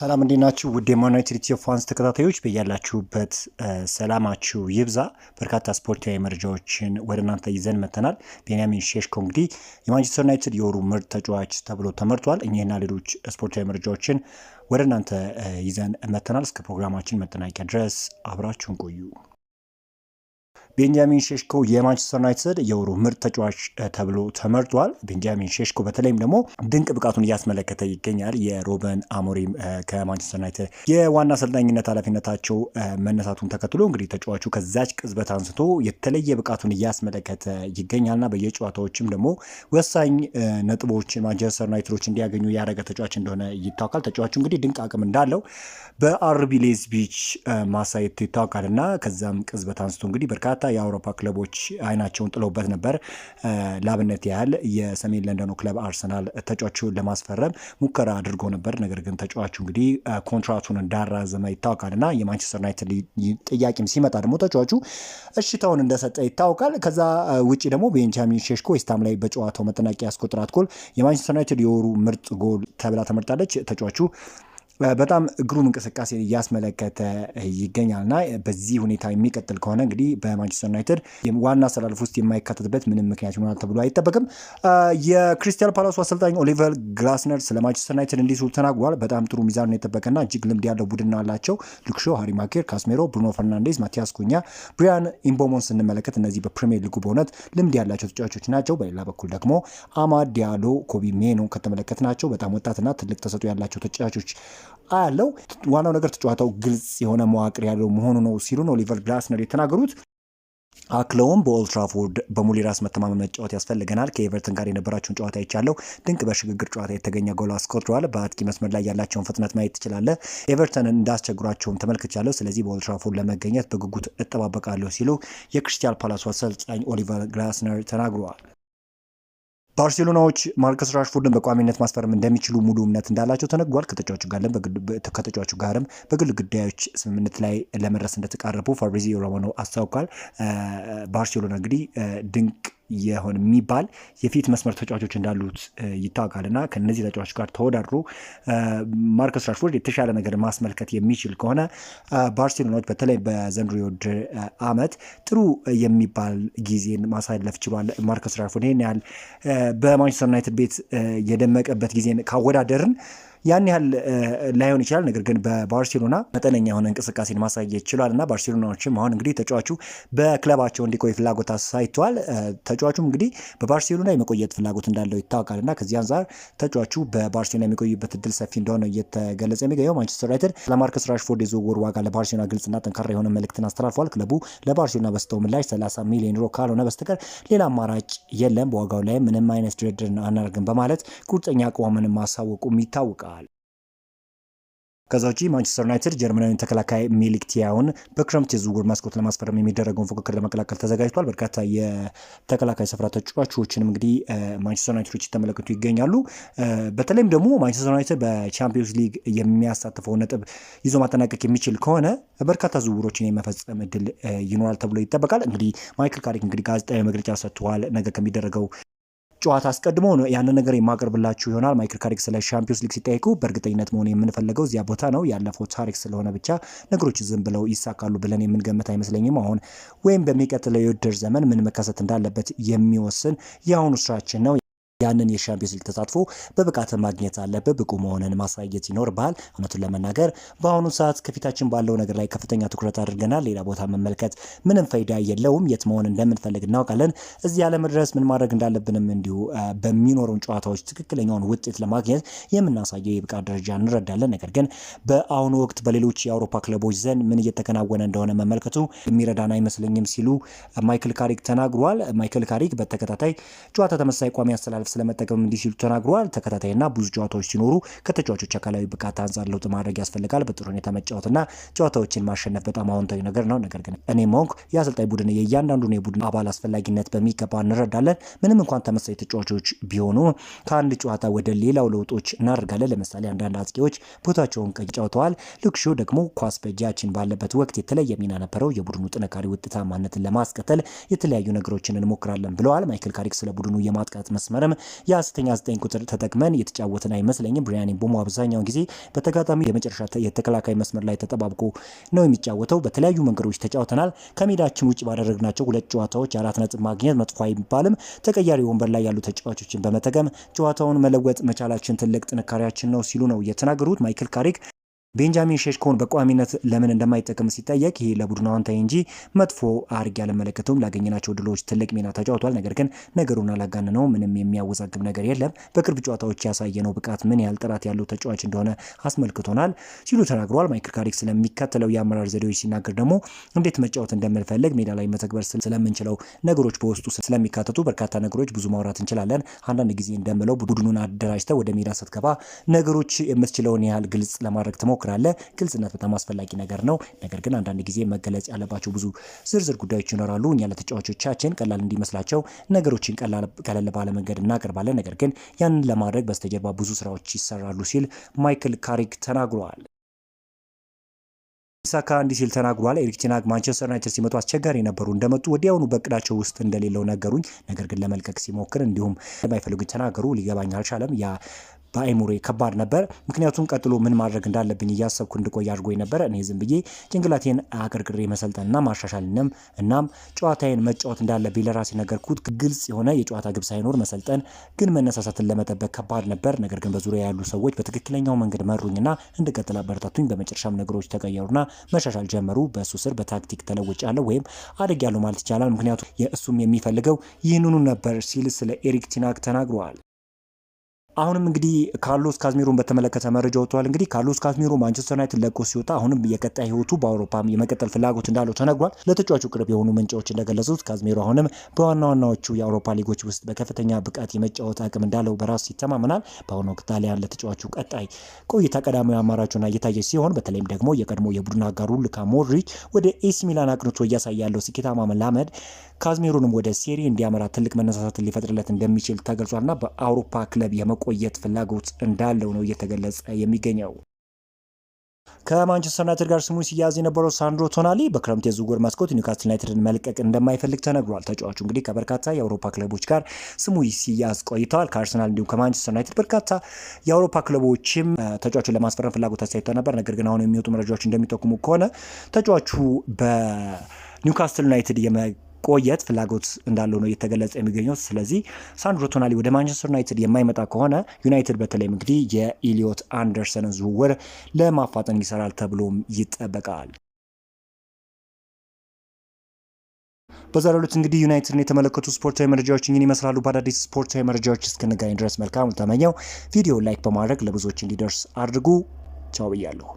ሰላም እንዴት ናችሁ? ውድ የማን ዩናይትድ ኢትዮ ፋንስ ተከታታዮች በያላችሁበት ሰላማችሁ ይብዛ። በርካታ ስፖርታዊ መረጃዎችን ወደ እናንተ ይዘን መጥተናል። ቤንያሚን ሼሽኮ እንግዲህ የማንቸስተር ዩናይትድ የወሩ ምርጥ ተጫዋች ተብሎ ተመርጧል። እኚህና ሌሎች ስፖርታዊ መረጃዎችን ወደ እናንተ ይዘን መጥተናል። እስከ ፕሮግራማችን መጠናቂያ ድረስ አብራችሁን ቆዩ። ቤንጃሚን ሼሽኮ የማንቸስተር ዩናይትድ የወሩ ምርጥ ተጫዋች ተብሎ ተመርጧል። ቤንጃሚን ሼሽኮ በተለይም ደግሞ ድንቅ ብቃቱን እያስመለከተ ይገኛል። የሮበን አሞሪም ከማንቸስተር ዩናይትድ የዋና አሰልጣኝነት ኃላፊነታቸው መነሳቱን ተከትሎ እንግዲህ ተጫዋቹ ከዛች ቅጽበት አንስቶ የተለየ ብቃቱን እያስመለከተ ይገኛልና በየጨዋታዎችም ደግሞ ወሳኝ ነጥቦችን ማንቸስተር ዩናይትዶች እንዲያገኙ ያደረገ ተጫዋች እንደሆነ ይታወቃል። ተጫዋቹ እንግዲህ ድንቅ አቅም እንዳለው በአርቢ ሌዝቢች ማሳየት ይታወቃልና ከዛም ቅጽበት አንስቶ እንግዲህ በርካታ የአውሮፓ ክለቦች አይናቸውን ጥለውበት ነበር። ለአብነት ያህል የሰሜን ለንደኑ ክለብ አርሰናል ተጫዋቹን ለማስፈረም ሙከራ አድርጎ ነበር። ነገር ግን ተጫዋቹ እንግዲህ ኮንትራቱን እንዳራዘመ ይታወቃልና የማንቸስተር ዩናይትድ ጥያቄም ሲመጣ ደግሞ ተጫዋቹ እሽታውን እንደሰጠ ይታወቃል። ከዛ ውጭ ደግሞ ቤንጃሚን ሼሽኮ ዌስትሃም ላይ በጨዋታው መጠናቂያ ያስቆጠራት ጎል የማንቸስተር ዩናይትድ የወሩ ምርጥ ጎል ተብላ ተመርጣለች። ተጫዋቹ በጣም ግሩም እንቅስቃሴ እያስመለከተ ይገኛልና በዚህ ሁኔታ የሚቀጥል ከሆነ እንግዲህ በማንቸስተር ዩናይትድ ዋና አሰላለፍ ውስጥ የማይካተትበት ምንም ምክንያት ይሆናል ተብሎ አይጠበቅም። የክሪስታል ፓላሱ አሰልጣኝ ኦሊቨር ግላስነር ስለ ማንቸስተር ዩናይትድ እንዲህ ሲሉ ተናግሯል። በጣም ጥሩ ሚዛኑን የጠበቀና እጅግ ልምድ ያለው ቡድን አላቸው። ሉክ ሾው፣ ሃሪ ማኬር፣ ካስሜሮ፣ ብሩኖ ፈርናንዴዝ፣ ማቲያስ ኩኛ፣ ብሪያን ኢምቦሞን ስንመለከት እነዚህ በፕሪሚየር ሊጉ በእውነት ልምድ ያላቸው ተጫዋቾች ናቸው። በሌላ በኩል ደግሞ አማድ ዲያሎ፣ ኮቢ ሜኖ ከተመለከት ናቸው በጣም ወጣትና ትልቅ ተሰጥኦ ያላቸው ተጫዋቾች አለው። ዋናው ነገር ተጫዋታው ግልጽ የሆነ መዋቅር ያለው መሆኑ ነው ሲሉ ነው ኦሊቨር ግላስነር የተናገሩት። አክለውም በኦልድ ትራፎርድ በሙሉ ራስ መተማመን መጫወት ያስፈልገናል። ከኤቨርተን ጋር የነበራቸውን ጨዋታ ይቻለው ድንቅ በሽግግር ጨዋታ የተገኘ ጎል አስቆጥረዋል። በአጥቂ መስመር ላይ ያላቸውን ፍጥነት ማየት ትችላለህ። ኤቨርተንን እንዳስቸግሯቸውም ተመልክቻለሁ። ስለዚህ በኦልድ ትራፎርድ ለመገኘት በጉጉት እጠባበቃለሁ ሲሉ የክሪስታል ፓላሱ አሰልጣኝ ኦሊቨር ግላስነር ተናግረዋል። ባርሴሎናዎች ማርከስ ራሽፎርድን በቋሚነት ማስፈረም እንደሚችሉ ሙሉ እምነት እንዳላቸው ተነግሯል። ከተጫዋቹ ጋርም በግል ጉዳዮች ስምምነት ላይ ለመድረስ እንደተቃረቡ ፋብሪዚዮ ሮማኖ አስታውቋል። ባርሴሎና እንግዲህ ድንቅ የሆነ የሚባል የፊት መስመር ተጫዋቾች እንዳሉት ይታወቃልና ከነዚህ ተጫዋቾች ጋር ተወዳድሮ ማርከስ ራሽፎርድ የተሻለ ነገር ማስመልከት የሚችል ከሆነ ባርሴሎናዎች በተለይ በዘንድሮ የውድድር ዓመት ጥሩ የሚባል ጊዜን ማሳለፍ ችሏል። ማርከስ ራሽፎርድ ይህን ያህል በማንቸስተር ዩናይትድ ቤት የደመቀበት ጊዜን ካወዳደርን ያን ያህል ላይሆን ይችላል። ነገር ግን በባርሴሎና መጠነኛ የሆነ እንቅስቃሴን ማሳየት ችሏል እና ባርሴሎናዎችም አሁን እንግዲህ ተጫዋቹ በክለባቸው እንዲቆይ ፍላጎት አሳይተዋል። ተጫዋቹም እንግዲህ በባርሴሎና የመቆየት ፍላጎት እንዳለው ይታወቃል እና ከዚህ አንጻር ተጫዋቹ በባርሴሎና የሚቆይበት እድል ሰፊ እንደሆነ እየተገለጸ የሚገኘው ማንቸስተር ዩናይትድ ለማርከስ ራሽፎርድ የዝውውር ዋጋ ለባርሴሎና ግልጽና ጠንካራ የሆነ መልእክትን አስተላልፏል። ክለቡ ለባርሴሎና በስተው ምላሽ 30 ሚሊዮን ዩሮ ካልሆነ በስተቀር ሌላ አማራጭ የለም፣ በዋጋው ላይ ምንም አይነት ድርድር አናደርግም በማለት ቁርጠኛ አቋምን ማሳወቁም ይታወቃል። ከዛ ውጪ ማንቸስተር ዩናይትድ ጀርመናዊን ተከላካይ ሚሊክ ቲያውን በክረምት የዝውውር መስኮት ለማስፈረም የሚደረገውን ፉክክር ለመቀላቀል ተዘጋጅቷል። በርካታ የተከላካይ ስፍራ ተጫዋቾችንም እንግዲህ ማንቸስተር ዩናይትዶች የተመለከቱ ይገኛሉ። በተለይም ደግሞ ማንቸስተር ዩናይትድ በቻምፒዮንስ ሊግ የሚያሳትፈው ነጥብ ይዞ ማጠናቀቅ የሚችል ከሆነ በርካታ ዝውውሮችን የመፈጸም እድል ይኖራል ተብሎ ይጠበቃል። እንግዲህ ማይክል ካሪክ እንግዲህ ጋዜጣዊ መግለጫ ሰጥተዋል። ነገ ከሚደረገው ጨዋታ አስቀድሞ ነው ያንን ነገር የማቀርብላችሁ ይሆናል። ማይክል ካሪክ ስለ ሻምፒዮንስ ሊግ ሲጠይቁ በእርግጠኝነት መሆን የምንፈልገው እዚያ ቦታ ነው። ያለፈው ታሪክ ስለሆነ ብቻ ነገሮች ዝም ብለው ይሳካሉ ብለን የምንገምት አይመስለኝም። አሁን ወይም በሚቀጥለው የውድድር ዘመን ምን መከሰት እንዳለበት የሚወስን የአሁኑ ስራችን ነው። ያንን የሻምፒዮንስ ሊግ ተሳትፎ በብቃት ማግኘት አለበት። ብቁ መሆንን ማሳየት ይኖርብሃል። እውነቱን ለመናገር በአሁኑ ሰዓት ከፊታችን ባለው ነገር ላይ ከፍተኛ ትኩረት አድርገናል። ሌላ ቦታ መመልከት ምንም ፋይዳ የለውም። የት መሆን እንደምንፈልግ እናውቃለን። እዚህ ለመድረስ ምን ማድረግ እንዳለብንም እንዲሁ በሚኖሩን ጨዋታዎች ትክክለኛውን ውጤት ለማግኘት የምናሳየው የብቃት ደረጃ እንረዳለን። ነገር ግን በአሁኑ ወቅት በሌሎች የአውሮፓ ክለቦች ዘንድ ምን እየተከናወነ እንደሆነ መመልከቱ የሚረዳን አይመስለኝም ሲሉ ማይክል ካሪክ ተናግሯል። ማይክል ካሪክ በተከታታይ ጨዋታ ተመሳሳይ ቋሚ አስተላለፍ ስለመጠቀም እንዲህ ሲሉ ተናግረዋል። ተከታታይና ብዙ ጨዋታዎች ሲኖሩ ከተጫዋቾች አካላዊ ብቃት አንጻር ለውጥ ማድረግ ያስፈልጋል። በጥሩ ሁኔታ መጫወትና ጨዋታዎችን ማሸነፍ በጣም አዎንታዊ ነገር ነው። ነገር ግን እኔም ሆንኩ የአሰልጣኝ ቡድን የእያንዳንዱን የቡድን አባል አስፈላጊነት በሚገባ እንረዳለን። ምንም እንኳን ተመሳሳይ ተጫዋቾች ቢሆኑ ከአንድ ጨዋታ ወደ ሌላው ለውጦች እናደርጋለን። ለምሳሌ አንዳንድ አጥቂዎች ቦታቸውን ቀይጨውተዋል። ሉክ ሾው ደግሞ ኳስ በእጃችን ባለበት ወቅት የተለየ ሚና ነበረው። የቡድኑ ጥንካሬ ውጤታማነትን ለማስቀጠል የተለያዩ ነገሮችን እንሞክራለን ብለዋል። ማይክል ካሪክ ስለ ቡድኑ የማጥቃት መስመርም የ9 ቁጥር ተጠቅመን የተጫወትን አይመስለኝም። ብሪያን ምቤሞ አብዛኛውን ጊዜ በተጋጣሚ የመጨረሻ የተከላካይ መስመር ላይ ተጠባብቆ ነው የሚጫወተው። በተለያዩ መንገዶች ተጫውተናል። ከሜዳችን ውጭ ባደረግናቸው 2 ጨዋታዎች 4 ነጥብ ማግኘት መጥፎ አይባልም። ተቀያሪ ወንበር ላይ ያሉ ተጫዋቾችን በመጠቀም ጨዋታውን መለወጥ መቻላችን ትልቅ ጥንካሬያችን ነው ሲሉ ነው የተናገሩት ማይክል ካሪክ። ቤንጃሚን ሼሽኮን በቋሚነት ለምን እንደማይጠቀም ሲጠየቅ ይሄ ለቡድኑ አዎንታዊ እንጂ መጥፎ አድርጌ አልመለከተውም፣ ላገኘናቸው ድሎች ትልቅ ሚና ተጫውቷል፣ ነገር ግን ነገሩን አላጋነነው፣ ምንም የሚያወዛግብ ነገር የለም፣ በቅርብ ጨዋታዎች ያሳየነው ብቃት ምን ያህል ጥራት ያለው ተጫዋች እንደሆነ አስመልክቶናል ሲሉ ተናግረዋል። ማይክል ካሪክ ስለሚከተለው የአመራር ዘዴዎች ሲናገር ደግሞ እንዴት መጫወት እንደምንፈልግ ሜዳ ላይ መተግበር ስለምንችለው ነገሮች በውስጡ ስለሚካተቱ በርካታ ነገሮች ብዙ ማውራት እንችላለን። አንዳንድ ጊዜ እንደምለው ቡድኑን አደራጅተው ወደ ሜዳ ስትገባ ነገሮች የምትችለውን ያህል ግልጽ ለማድረግ ትሞክራለህ። ግልጽነት በጣም አስፈላጊ ነገር ነው። ነገር ግን አንዳንድ ጊዜ መገለጽ ያለባቸው ብዙ ዝርዝር ጉዳዮች ይኖራሉ። እኛ ለተጫዋቾቻችን ቀላል እንዲመስላቸው ነገሮችን ቀለል ባለ መንገድ እናቀርባለን። ነገር ግን ያንን ለማድረግ በስተጀርባ ብዙ ስራዎች ይሰራሉ ሲል ማይክል ካሪክ ተናግሯል። ሳካ እንዲህ ሲል ተናግሯል። ኤሪክ ቴን ሃግ ማንቸስተር ዩናይትድ ሲመጡ አስቸጋሪ ነበሩ። እንደመጡ ወዲያውኑ በእቅዳቸው ውስጥ እንደሌለው ነገሩኝ። ነገር ግን ለመልቀቅ ሲሞክር እንዲሁም እንደማይፈልጉ ተናገሩ። ሊገባኝ አልቻለም። ያ በአይሙሬ ከባድ ነበር። ምክንያቱም ቀጥሎ ምን ማድረግ እንዳለብኝ እያሰብኩ እንድቆይ አድርጎኝ ነበር። እኔ ዝም ብዬ ጭንቅላቴን አቀርቅሬ መሰልጠንና ማሻሻልንም እናም ጨዋታዬን መጫወት እንዳለብኝ ለራሴ ነገርኩት። ግልጽ የሆነ የጨዋታ ግብ ሳይኖር መሰልጠን ግን መነሳሳትን ለመጠበቅ ከባድ ነበር። ነገር ግን በዙሪያ ያሉ ሰዎች በትክክለኛው መንገድ መሩኝና እንድቀጥል አበረታቱኝ። በመጨረሻም ነገሮች ተቀየሩና መሻሻል ጀመሩ። በእሱ ስር በታክቲክ ተለውጫለሁ ወይም አድጌያለሁ ማለት ይቻላል። ምክንያቱም የእሱም የሚፈልገው ይህንኑ ነበር ሲል ስለ ኤሪክ ቴን ሃግ ተናግሯል። አሁንም እንግዲህ ካርሎስ ካዝሚሮን በተመለከተ መረጃ ወጥቷል። እንግዲህ ካርሎስ ካዝሚሮ ማንቸስተር ዩናይትድ ለቆ ሲወጣ አሁንም የቀጣይ ህይወቱ በአውሮፓ የመቀጠል ፍላጎት እንዳለው ተነግሯል። ለተጫዋቹ ቅርብ የሆኑ ምንጮች እንደገለጹት ካዝሚሮ አሁንም በዋና ዋናዎቹ የአውሮፓ ሊጎች ውስጥ በከፍተኛ ብቃት የመጫወት አቅም እንዳለው በራሱ ይተማመናል። በአሁኑ ወቅት ጣሊያን ለተጫዋቹ ቀጣይ ቆይታ ቀዳሚ አማራጩና እየታየች ሲሆን በተለይም ደግሞ የቀድሞ የቡድን አጋሩ ሉካ ሞድሪች ወደ ኤሲ ሚላን አቅንቶ እያሳየ ያለው ስኬታማ መላመድ ካዝሚሮንም ወደ ሴሪ እንዲያመራ ትልቅ መነሳሳትን ሊፈጥርለት እንደሚችል ተገልጿልና በአውሮፓ ክለብ የመቆየት ፍላጎት እንዳለው ነው እየተገለጸ የሚገኘው። ከማንቸስተር ዩናይትድ ጋር ስሙ ሲያዝ የነበረው ሳንድሮ ቶናሊ በክረምት የዝውውር መስኮት ኒውካስል ዩናይትድን መልቀቅ እንደማይፈልግ ተነግሯል። ተጫዋቹ እንግዲህ ከበርካታ የአውሮፓ ክለቦች ጋር ስሙ ሲያዝ ቆይተዋል። ከአርሰናል እንዲሁም ከማንቸስተር ዩናይትድ በርካታ የአውሮፓ ክለቦችም ተጫዋቹን ለማስፈረም ፍላጎት አሳይተው ነበር። ነገር ግን አሁን የሚወጡ መረጃዎች እንደሚጠቁሙ ከሆነ ተጫዋቹ በኒውካስል ዩናይትድ ቆየት ፍላጎት እንዳለው ነው እየተገለጸ የሚገኘው። ስለዚህ ሳንድሮ ቶናሊ ወደ ማንቸስተር ዩናይትድ የማይመጣ ከሆነ ዩናይትድ በተለይም እንግዲህ የኢሊዮት አንደርሰንን ዝውውር ለማፋጠን ይሰራል ተብሎም ይጠበቃል። በዛሬው ዕለት እንግዲህ ዩናይትድን የተመለከቱ ስፖርታዊ መረጃዎች እኚህን ይመስላሉ። በአዳዲስ ስፖርታዊ መረጃዎች እስክንገናኝ ድረስ መልካም ተመኘው። ቪዲዮ ላይክ በማድረግ ለብዙዎች እንዲደርስ አድርጉ። ቻው ብያለሁ።